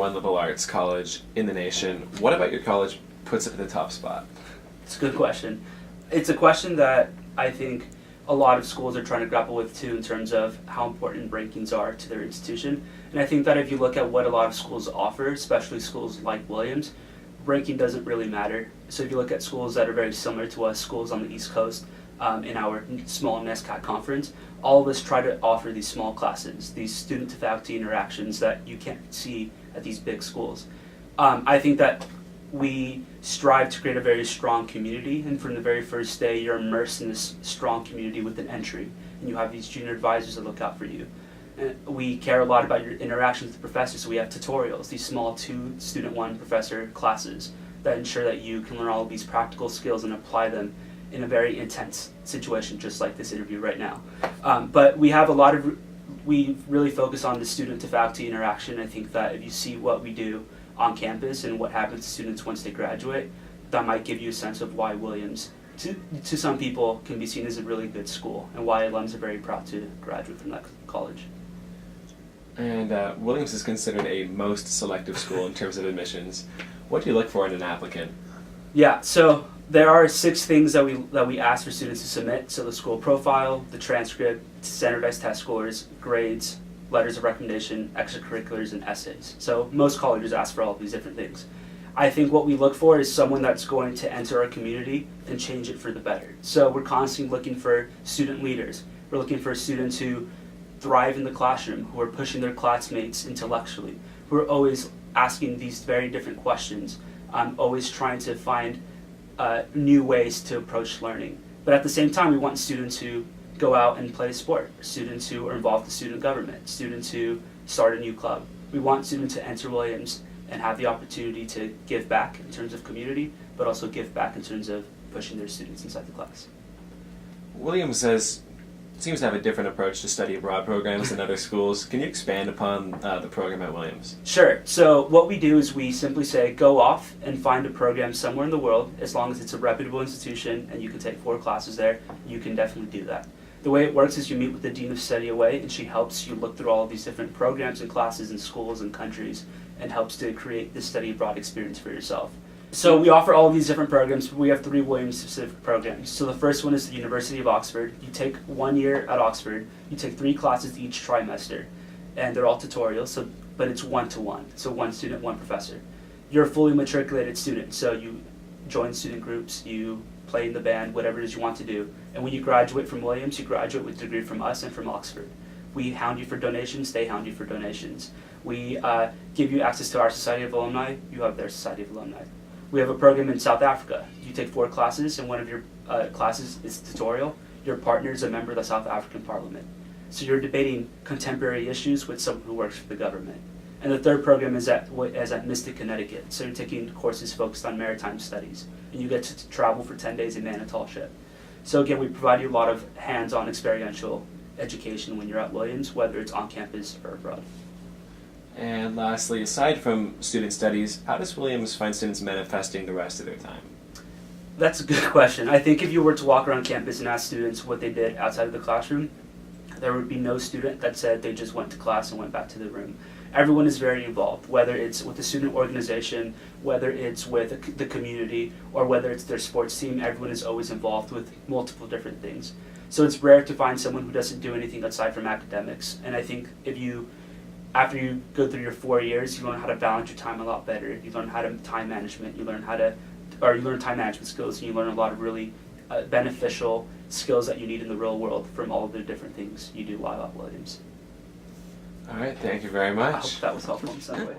#1 liberal arts college in the nation. What about your college puts it at the top spot? It's a good question. It's a question that I think a lot of schools are trying to grapple with too, in terms of how important rankings are to their institution. And I think that if you look at what a lot of schools offer, especially schools like Williams, ranking doesn't really matter. So if you look at schools that are very similar to us, schools on the East Coast, in our small NESCAC conference, all of us try to offer these small classes, these student to faculty interactions that you can't see at these big schools. I think that we strive to create a very strong community, and from the very first day you're immersed in this strong community with an entry, and you have these junior advisors that look out for you. And we care a lot about your interactions with the professors, so we have tutorials, these small 2 student 1 professor classes that ensure that you can learn all of these practical skills and apply them in a very intense situation, just like this interview right now. But we have we really focus on the student to faculty interaction. I think that if you see what we do on campus and what happens to students once they graduate, that might give you a sense of why Williams, to some people, can be seen as a really good school, and why alums are very proud to graduate from that college. And Williams is considered a most selective school in terms of admissions. What do you look for in an applicant? Yeah, so there are 6 things that we ask for students to submit. So the school profile, the transcript, standardized test scores, grades, letters of recommendation, extracurriculars, and essays. So most colleges ask for all of these different things. I think what we look for is someone that's going to enter our community and change it for the better. So we're constantly looking for student leaders. We're looking for students who thrive in the classroom, who are pushing their classmates intellectually, who are always asking these very different questions, always trying to find new ways to approach learning. But at the same time, we want students who go out and play a sport, students who are involved in student government, students who start a new club. We want students to enter Williams and have the opportunity to give back in terms of community, but also give back in terms of pushing their students inside the class. Williams seems to have a different approach to study abroad programs than other schools. Can you expand upon the program at Williams? Sure. So what we do is we simply say, go off and find a program somewhere in the world. As long as it's a reputable institution and you can take 4 classes there, you can definitely do that. The way it works is you meet with the Dean of Study Away, and she helps you look through all of these different programs and classes and schools and countries, and helps to create this study abroad experience for yourself. So we offer all of these different programs, but we have 3 Williams-specific programs. So the first one is the University of Oxford. You take 1 year at Oxford, you take 3 classes each trimester, and they're all tutorials, but it's 1-to-1, so 1 student, 1 professor. You're a fully matriculated student, so you join student groups, you play in the band, whatever it is you want to do. And when you graduate from Williams, you graduate with a degree from us and from Oxford. We hound you for donations, they hound you for donations. We give you access to our Society of Alumni, you have their Society of Alumni. We have a program in South Africa. You take 4 classes, and one of your classes is tutorial. Your partner is a member of the South African Parliament. So you're debating contemporary issues with someone who works for the government. And the third program is at Mystic, Connecticut. So you're taking courses focused on maritime studies, and you get to travel for 10 days in Manitou ship. So again, we provide you a lot of hands-on experiential education when you're at Williams, whether it's on campus or abroad. And lastly, aside from student studies, how does Williams find students manifesting the rest of their time? That's a good question. I think if you were to walk around campus and ask students what they did outside of the classroom, there would be no student that said they just went to class and went back to the room. Everyone is very involved, whether it's with the student organization, whether it's with the community, or whether it's their sports team. Everyone is always involved with multiple different things. So it's rare to find someone who doesn't do anything aside from academics. And I think after you go through your 4 years, you learn how to balance your time a lot better. You learn how to time management. You learn time management skills, and you learn a lot of really beneficial skills that you need in the real world from all of the different things you do while at Williams. All right, thank you very much. I hope that was helpful in some way.